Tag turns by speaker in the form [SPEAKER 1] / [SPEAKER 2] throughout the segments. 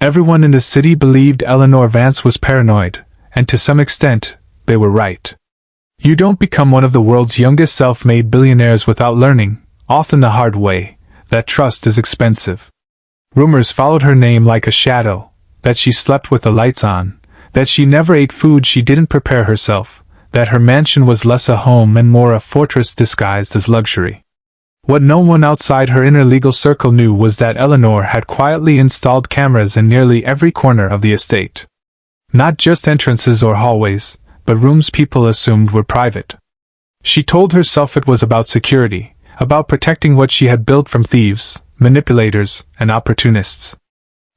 [SPEAKER 1] Everyone in the city believed Eleanor Vance was paranoid, and to some extent, they were right. You don't become one of the world's youngest self-made billionaires without learning, often the hard way, that trust is expensive. Rumors followed her name like a shadow, that she slept with the lights on, that she never ate food she didn't prepare herself, that her mansion was less a home and more a fortress disguised as luxury. What no one outside her inner legal circle knew was that Eleanor had quietly installed cameras in nearly every corner of the estate. Not just entrances or hallways, but rooms people assumed were private. She told herself it was about security, about protecting what she had built from thieves, manipulators, and opportunists.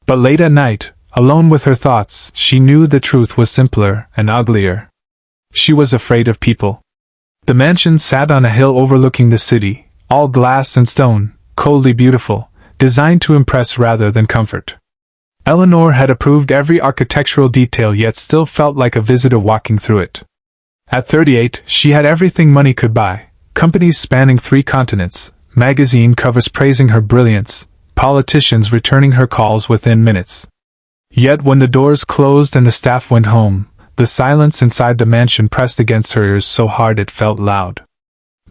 [SPEAKER 1] But late at night, alone with her thoughts, she knew the truth was simpler and uglier. She was afraid of people. The mansion sat on a hill overlooking the city, all glass and stone, coldly beautiful, designed to impress rather than comfort. Eleanor had approved every architectural detail yet still felt like a visitor walking through it. At 38, she had everything money could buy, companies spanning 3 continents, magazine covers praising her brilliance, politicians returning her calls within minutes. Yet when the doors closed and the staff went home, the silence inside the mansion pressed against her ears so hard it felt loud.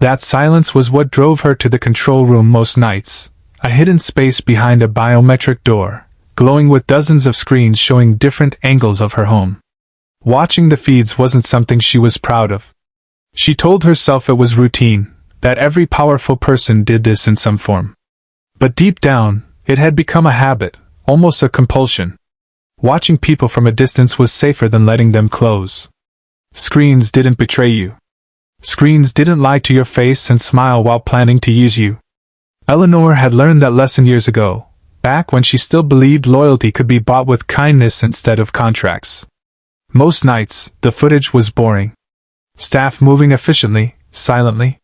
[SPEAKER 1] That silence was what drove her to the control room most nights, a hidden space behind a biometric door, glowing with dozens of screens showing different angles of her home. Watching the feeds wasn't something she was proud of. She told herself it was routine, that every powerful person did this in some form. But deep down, it had become a habit, almost a compulsion. Watching people from a distance was safer than letting them close. Screens didn't betray you. Screens didn't lie to your face and smile while planning to use you. Eleanor had learned that lesson years ago, back when she still believed loyalty could be bought with kindness instead of contracts. Most nights, the footage was boring. Staff moving efficiently, silently.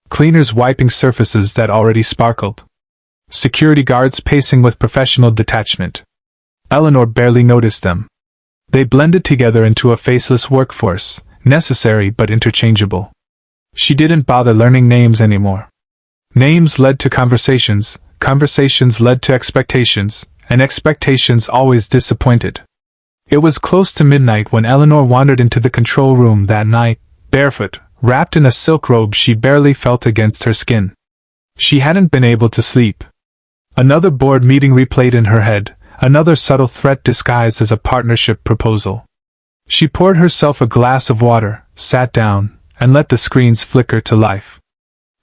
[SPEAKER 1] Cleaners wiping surfaces that already sparkled. Security guards pacing with professional detachment. Eleanor barely noticed them. They blended together into a faceless workforce, necessary but interchangeable. She didn't bother learning names anymore. Names led to conversations, conversations led to expectations, and expectations always disappointed. It was close to midnight when Eleanor wandered into the control room that night, barefoot, wrapped in a silk robe she barely felt against her skin. She hadn't been able to sleep. Another board meeting replayed in her head, another subtle threat disguised as a partnership proposal. She poured herself a glass of water, sat down, and let the screens flicker to life.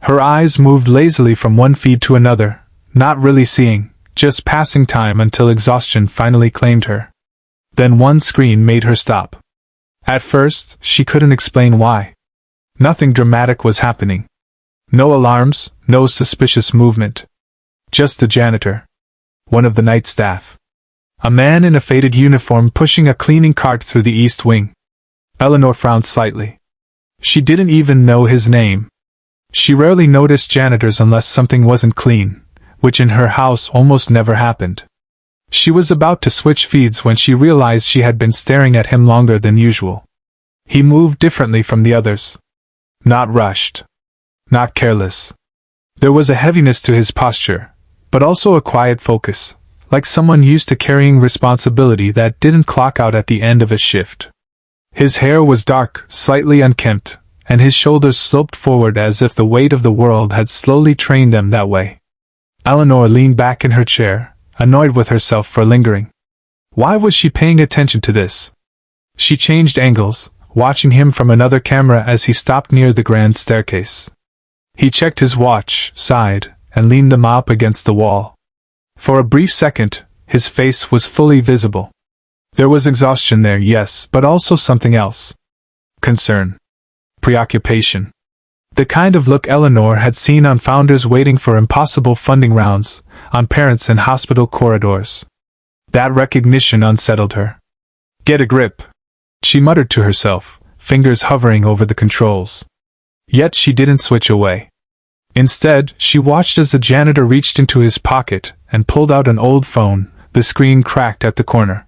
[SPEAKER 1] Her eyes moved lazily from one feed to another, not really seeing, just passing time until exhaustion finally claimed her. Then one screen made her stop. At first, she couldn't explain why. Nothing dramatic was happening. No alarms, no suspicious movement. Just the janitor. One of the night staff. A man in a faded uniform pushing a cleaning cart through the east wing. Eleanor frowned slightly. She didn't even know his name. She rarely noticed janitors unless something wasn't clean, which in her house almost never happened. She was about to switch feeds when she realized she had been staring at him longer than usual. He moved differently from the others. Not rushed. Not careless. There was a heaviness to his posture, but also a quiet focus, like someone used to carrying responsibility that didn't clock out at the end of a shift. His hair was dark, slightly unkempt, and his shoulders sloped forward as if the weight of the world had slowly trained them that way. Eleanor leaned back in her chair, annoyed with herself for lingering. Why was she paying attention to this? She changed angles, watching him from another camera as he stopped near the grand staircase. He checked his watch, sighed, and leaned the mop against the wall. For a brief second, his face was fully visible. There was exhaustion there, yes, but also something else. Concern. Preoccupation. The kind of look Eleanor had seen on founders waiting for impossible funding rounds, on parents in hospital corridors. That recognition unsettled her. Get a grip, she muttered to herself, fingers hovering over the controls. Yet she didn't switch away. Instead, she watched as the janitor reached into his pocket and pulled out an old phone. The screen cracked at the corner.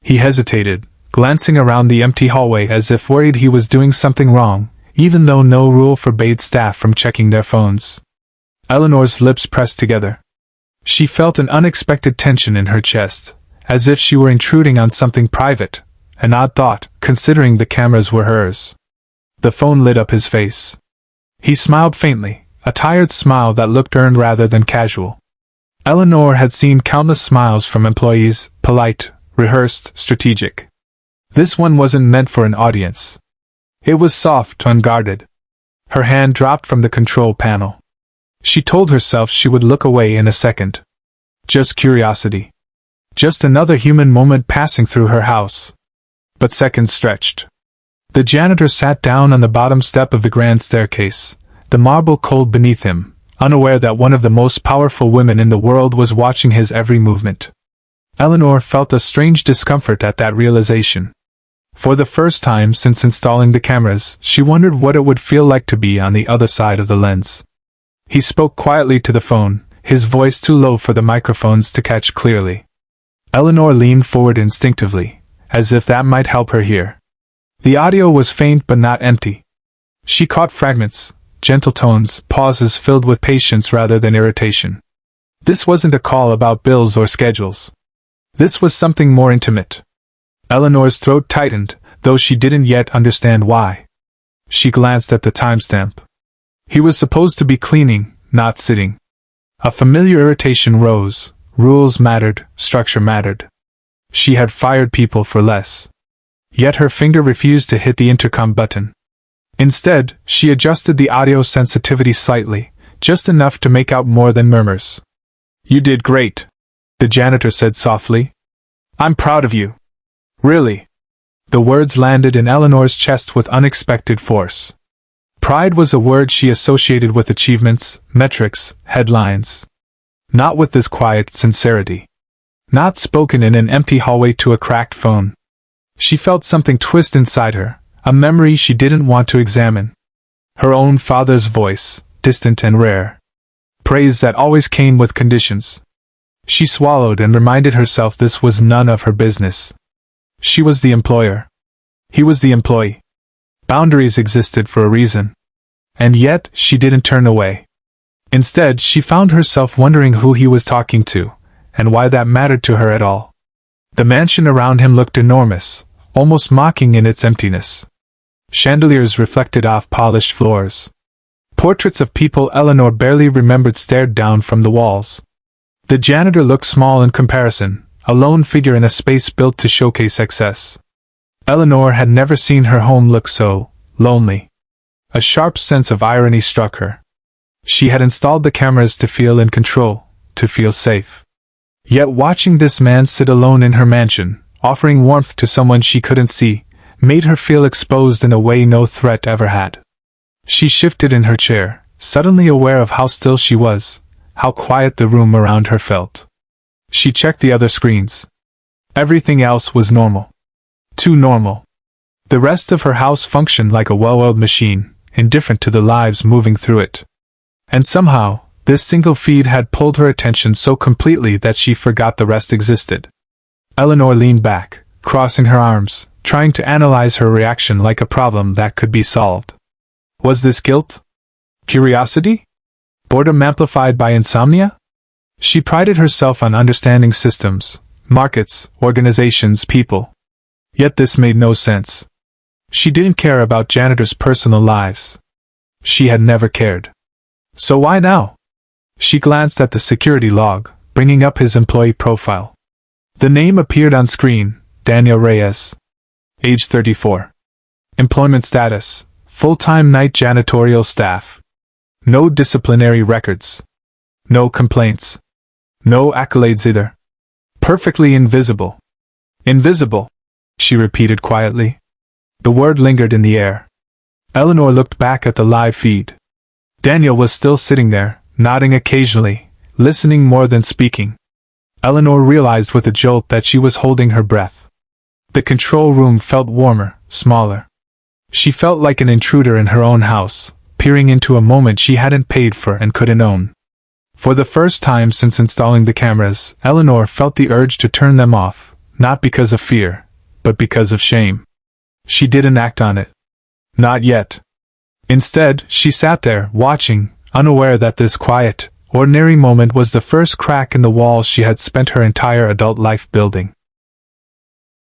[SPEAKER 1] He hesitated, glancing around the empty hallway as if worried he was doing something wrong, even though no rule forbade staff from checking their phones. Eleanor's lips pressed together. She felt an unexpected tension in her chest, as if she were intruding on something private, an odd thought, considering the cameras were hers. The phone lit up his face. He smiled faintly, a tired smile that looked earned rather than casual. Eleanor had seen countless smiles from employees, polite, rehearsed, strategic. This one wasn't meant for an audience. It was soft, unguarded. Her hand dropped from the control panel. She told herself she would look away in a second. Just curiosity. Just another human moment passing through her house. But seconds stretched. The janitor sat down on the bottom step of the grand staircase, the marble cold beneath him, unaware that one of the most powerful women in the world was watching his every movement. Eleanor felt a strange discomfort at that realization. For the first time since installing the cameras, she wondered what it would feel like to be on the other side of the lens. He spoke quietly to the phone, his voice too low for the microphones to catch clearly. Eleanor leaned forward instinctively, as if that might help her hear. The audio was faint but not empty. She caught fragments, gentle tones, pauses filled with patience rather than irritation. This wasn't a call about bills or schedules. This was something more intimate. Eleanor's throat tightened, though she didn't yet understand why. She glanced at the timestamp. He was supposed to be cleaning, not sitting. A familiar irritation rose. Rules mattered, structure mattered. She had fired people for less. Yet her finger refused to hit the intercom button. Instead, she adjusted the audio sensitivity slightly, just enough to make out more than murmurs. "You did great," the janitor said softly. "I'm proud of you." "Really?" The words landed in Eleanor's chest with unexpected force. Pride was a word she associated with achievements, metrics, headlines. Not with this quiet sincerity. Not spoken in an empty hallway to a cracked phone. She felt something twist inside her, a memory she didn't want to examine. Her own father's voice, distant and rare. Praise that always came with conditions. She swallowed and reminded herself this was none of her business. She was the employer. He was the employee. Boundaries existed for a reason. And yet, she didn't turn away. Instead, she found herself wondering who he was talking to, and why that mattered to her at all. The mansion around him looked enormous, almost mocking in its emptiness. Chandeliers reflected off polished floors. Portraits of people Eleanor barely remembered stared down from the walls. The janitor looked small in comparison, a lone figure in a space built to showcase excess. Eleanor had never seen her home look so lonely. A sharp sense of irony struck her. She had installed the cameras to feel in control, to feel safe. Yet watching this man sit alone in her mansion, offering warmth to someone she couldn't see, made her feel exposed in a way no threat ever had. She shifted in her chair, suddenly aware of how still she was, how quiet the room around her felt. She checked the other screens. Everything else was normal. Too normal. The rest of her house functioned like a well-oiled machine, indifferent to the lives moving through it. And somehow, this single feed had pulled her attention so completely that she forgot the rest existed. Eleanor leaned back, crossing her arms, trying to analyze her reaction like a problem that could be solved. Was this guilt? Curiosity? Boredom amplified by insomnia? She prided herself on understanding systems, markets, organizations, people. Yet this made no sense. She didn't care about janitors' personal lives. She had never cared. So why now? She glanced at the security log, bringing up his employee profile. The name appeared on screen, Daniel Reyes. Age 34. Employment status, full-time night janitorial staff. No disciplinary records. No complaints. No accolades either. Perfectly invisible. Invisible, she repeated quietly. The word lingered in the air. Eleanor looked back at the live feed. Daniel was still sitting there, nodding occasionally, listening more than speaking. Eleanor realized with a jolt that she was holding her breath. The control room felt warmer, smaller. She felt like an intruder in her own house, peering into a moment she hadn't paid for and couldn't own. For the first time since installing the cameras, Eleanor felt the urge to turn them off, not because of fear, but because of shame. She didn't act on it. Not yet. Instead, she sat there, watching, unaware that this quiet, ordinary moment was the first crack in the walls she had spent her entire adult life building.